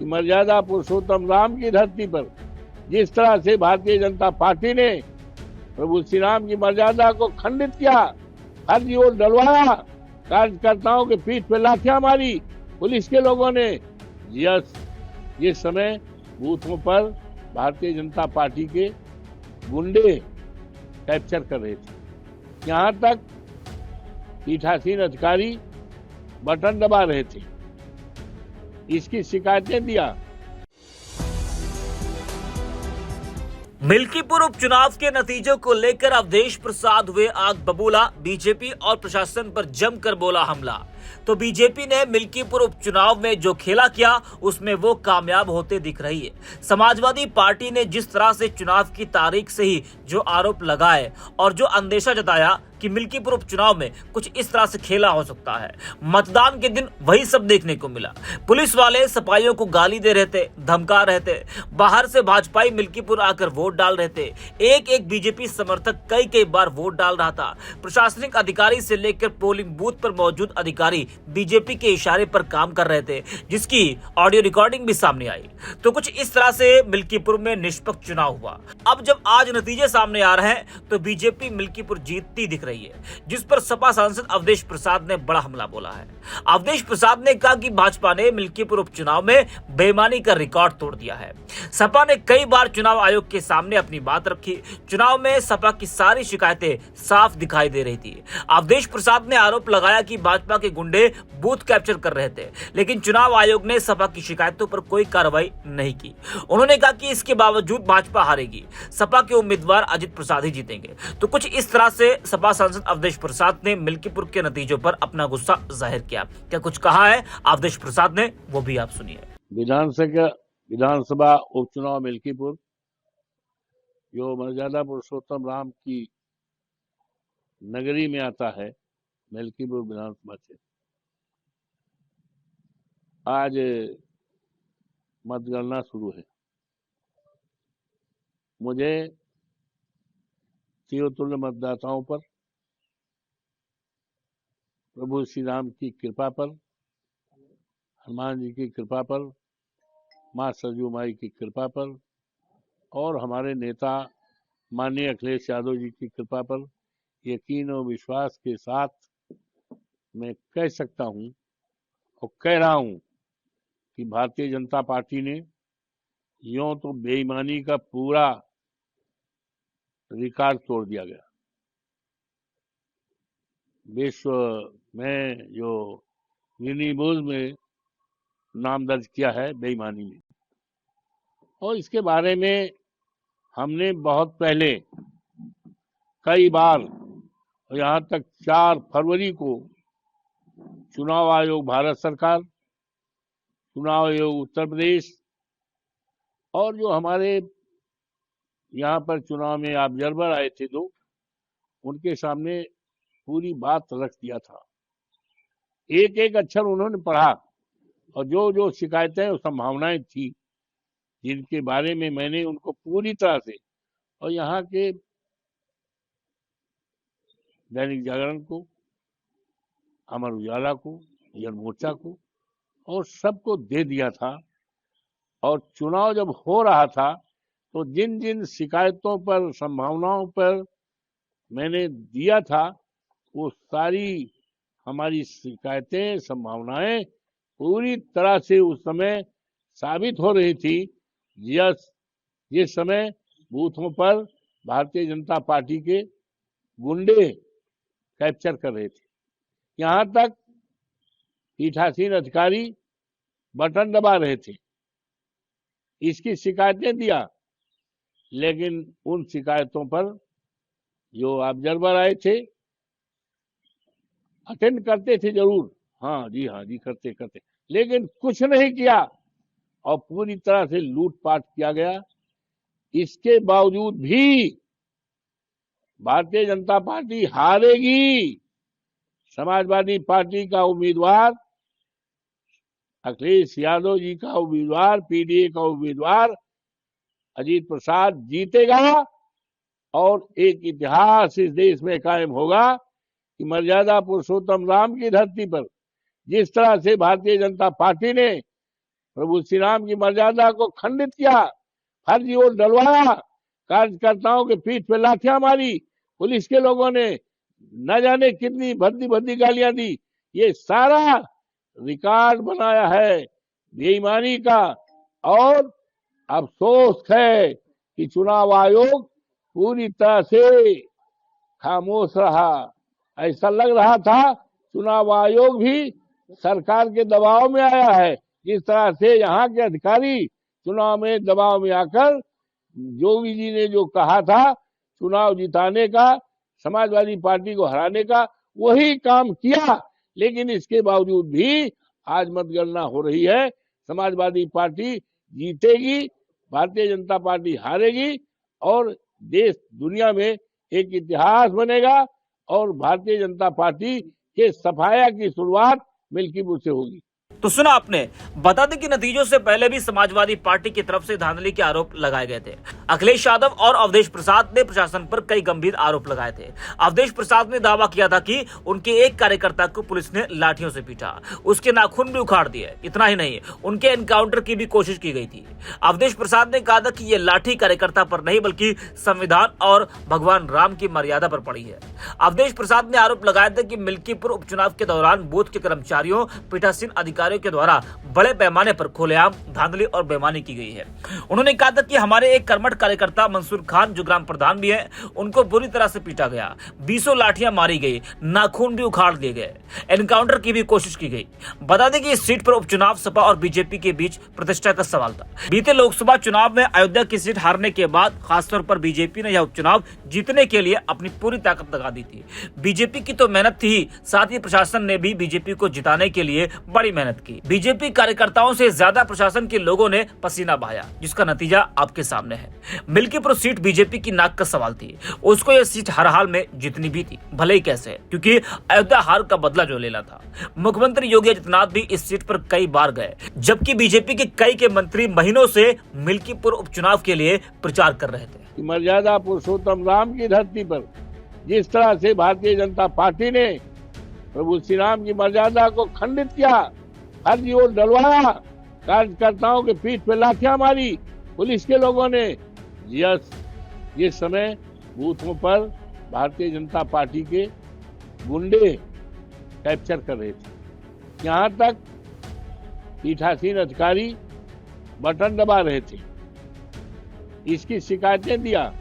मर्यादा पुरुषोत्तम राम की धरती पर जिस तरह से भारतीय जनता पार्टी ने प्रभु श्री राम की मर्यादा को खंडित किया, हर ओर डलवाया, कार्यकर्ताओं के पीठ पे लाठियां मारी पुलिस के लोगों ने, जिस समय बूथों पर भारतीय जनता पार्टी के गुंडे कैप्चर कर रहे थे, यहां तक पीठासीन अधिकारी बटन दबा रहे थे, इसकी शिकायतें दिया। मिल्कीपुर उपचुनाव के नतीजों को लेकर अवधेश प्रसाद हुए आग बबूला, बीजेपी और प्रशासन पर जमकर बोला हमला। तो बीजेपी ने मिल्कीपुर उपचुनाव में जो खेला किया उसमें वो कामयाब होते दिख रही है। समाजवादी पार्टी ने जिस तरह से चुनाव की तारीख से ही जो आरोप लगाए और जो अंदेशा जताया कि मिल्कीपुर उपचुनाव में कुछ इस तरह से खेला हो सकता है, मतदान के दिन वही सब देखने को मिला। पुलिस वाले सपाइयों को गाली दे रहे थे, धमका रहे थे, बाहर से भाजपाई मिल्कीपुर आकर वोट डाल रहे थे, एक एक बीजेपी समर्थक कई बार वोट डाल रहा था। प्रशासनिक अधिकारी से लेकर पोलिंग बूथ पर मौजूद अधिकारी बीजेपी के इशारे पर काम कर रहे थे, जिसकी ऑडियो रिकॉर्डिंग भी सामने आई। तो कुछ इस तरह से मिल्कीपुर में निष्पक्ष चुनाव हुआ। अब जब आज नतीजे सामने आ रहे हैं तो बीजेपी मिल्कीपुर जीतती दिख रही है, जिस पर सपा सांसद अवधेश प्रसाद ने बड़ा हमला बोला है। अवधेश प्रसाद ने कहा कि भाजपा ने मिल्कीपुर उपचुनाव में बेईमानी का रिकॉर्ड तोड़ दिया है। सपा ने कई बार चुनाव आयोग के सामने अपनी बात रखी। चुनाव में सपा की सारी शिकायतें साफ दिखाई दे रही थी। अवधेश प्रसाद ने आरोप लगाया कि भाजपा के गुंडे बूथ कैप्चर कर रहे थे, लेकिन चुनाव आयोग ने सपा की शिकायतों पर कोई कार्रवाई नहीं की। उन्होंने कहा कि इसके बावजूद भाजपा हारेगी, सपा के उम्मीदवार अजित प्रसाद ही जीतेंगे। तो कुछ इस तरह से सपा सांसद अवधेश प्रसाद ने मिल्कीपुर के नतीजों पर अपना गुस्सा जाहिर किया। क्या कुछ कहा है अवधेश प्रसाद ने, वो भी आप सुनिए। विधानसभा उपचुनाव मिल्कीपुर जो मर्यादा पुरुषोत्तम राम की नगरी में आता है, मिल्कीपुर विधानसभा क्षेत्र, आज मतगणना शुरू है। मुझे शिवतुल्य मतदाताओं पर, प्रभु श्री राम की कृपा पर, हनुमान जी की कृपा पर, माँ सरजू माई की कृपा पर और हमारे नेता माननीय अखिलेश यादव जी की कृपा पर यकीन और विश्वास के साथ मैं कह सकता हूं और कह रहा हूं कि भारतीय जनता पार्टी ने यूं तो बेईमानी का पूरा रिकॉर्ड तोड़ दिया गया। विश्व में जो गिनीज बुक में नाम दर्ज किया है बेईमानी में, और इसके बारे में हमने बहुत पहले कई बार, यहाँ तक 4 फरवरी को चुनाव आयोग भारत सरकार, चुनाव आयोग उत्तर प्रदेश और जो हमारे यहाँ पर चुनाव में ऑब्जर्वर आए थे 2, उनके सामने पूरी बात रख दिया था। एक एक अक्षर उन्होंने पढ़ा और जो जो शिकायतें और संभावनाएं थी जिनके बारे में मैंने उनको पूरी तरह से, और यहाँ के दैनिक जागरण को, अमर उजाला को, जन मोर्चा को और सबको दे दिया था। और चुनाव जब हो रहा था तो जिन जिन शिकायतों पर, संभावनाओं पर मैंने दिया था, वो सारी हमारी शिकायतें, संभावनाएं पूरी तरह से उस समय साबित हो रही थी। जिस समय बूथों पर भारतीय जनता पार्टी के गुंडे कैप्चर कर रहे थे, यहां तक पीठासीन अधिकारी बटन दबा रहे थे, इसकी शिकायतें दिया। लेकिन उन शिकायतों पर जो ऑब्जर्वर आए थे, अटेंड करते थे जरूर, हाँ जी करते, लेकिन कुछ नहीं किया और पूरी तरह से लूटपाट किया गया। इसके बावजूद भी भारतीय जनता पार्टी हारेगी। समाजवादी पार्टी का उम्मीदवार, अखिलेश यादव जी का उम्मीदवार, पीडीए का उम्मीदवार अजीत प्रसाद जीतेगा और एक इतिहास इस देश में कायम होगा कि मर्यादा पुरुषोत्तम राम की धरती पर जिस तरह से भारतीय जनता पार्टी ने प्रभु श्री राम की मर्यादा को खंडित किया, फर्जी वोट डलवाया, कार्यकर्ताओं के पीठ पे लाठियां मारी, पुलिस के लोगों ने न जाने कितनी भद्दी भद्दी गालियां दी। ये सारा रिकॉर्ड बनाया है बेईमानी का। और अफसोस है कि चुनाव आयोग पूरी तरह से खामोश रहा। ऐसा लग रहा था चुनाव आयोग भी सरकार के दबाव में आया है। जिस तरह से यहाँ के अधिकारी चुनाव में दबाव में आकर योगी जी ने जो कहा था चुनाव जिताने का, समाजवादी पार्टी को हराने का, वही काम किया। लेकिन इसके बावजूद भी आज मतगणना हो रही है, समाजवादी पार्टी जीतेगी, भारतीय जनता पार्टी हारेगी और देश दुनिया में एक इतिहास बनेगा और भारतीय जनता पार्टी के सफाया की शुरुआत मिल्कीपुर से होगी। तो सुना आपने, बता दें कि नतीजों से पहले भी समाजवादी पार्टी की तरफ से धांधली के आरोप लगाए गए थे। अखिलेश यादव और अवधेश प्रसाद ने प्रशासन पर कई गंभीर आरोप लगाए थे। अवधेश प्रसाद ने दावा किया था कि उनके एक कार्यकर्ता को पुलिस ने लाठियों से पीटा, उसके नाखून भी उखाड़ दिए। इतना ही नहीं, उनके एनकाउंटर की भी कोशिश की गई थी। अवधेश प्रसाद ने कहा था कि ये लाठी कार्यकर्ता पर नहीं बल्कि संविधान और भगवान राम की मर्यादा पर पड़ी है। अवधेश प्रसाद ने आरोप लगाया था कि मिल्कीपुर उपचुनाव के दौरान बूथ के कर्मचारियों, पीठासीन अधिकारियों के द्वारा बड़े पैमाने पर खुलेआम धांधली और बेईमानी की गई है। उन्होंने कहा था कि हमारे एक कर्मठ कार्यकर्ता मंसूर खान, जो ग्राम प्रधान भी है, उनको बुरी तरह से पीटा गया, 20 लाठियां मारी गई, नाखून भी उखाड़ दिए गए, एनकाउंटर की भी कोशिश की गई। बता दें कि इस सीट पर उपचुनाव सपा और बीजेपी के बीच प्रतिष्ठा का सवाल था। बीते लोकसभा चुनाव में अयोध्या की सीट हारने के बाद खासतौर पर बीजेपी ने यह उपचुनाव जीतने के लिए अपनी पूरी ताकत लगा दी थी। बीजेपी की तो मेहनत थी, साथ ही प्रशासन ने भी बीजेपी को जिताने के लिए बड़ी मेहनत की। बीजेपी कार्यकर्ताओं से ज्यादा प्रशासन के लोगों ने पसीना बहाया, जिसका नतीजा आपके सामने है। मिल्कीपुर सीट बीजेपी की नाक का सवाल थी, उसको यह सीट हर हाल में जीतनी भी थी, भले ही कैसे, क्योंकि अयोध्या हार का बदला जो लेना था। मुख्यमंत्री योगी आदित्यनाथ भी इस सीट पर कई बार गए, जबकि बीजेपी के कई के मंत्री महीनों से मिल्कीपुर उपचुनाव के लिए प्रचार कर रहे थे। मर्यादा पुरुषोत्तम राम की धरती पर जिस तरह से भारतीय जनता पार्टी ने प्रभु श्री राम की मर्यादा को खंडित किया, फर्जी वोट डलवाया, कार्यकर्ताओं के पीठ पे लाठियां मारी, पुलिस के लोगों ने ये समय बूथों पर भारतीय जनता पार्टी के गुंडे कैप्चर कर रहे थे। यहाँ तक पीठासीन अधिकारी बटन दबा रहे थे। इसकी शिकायतें दिया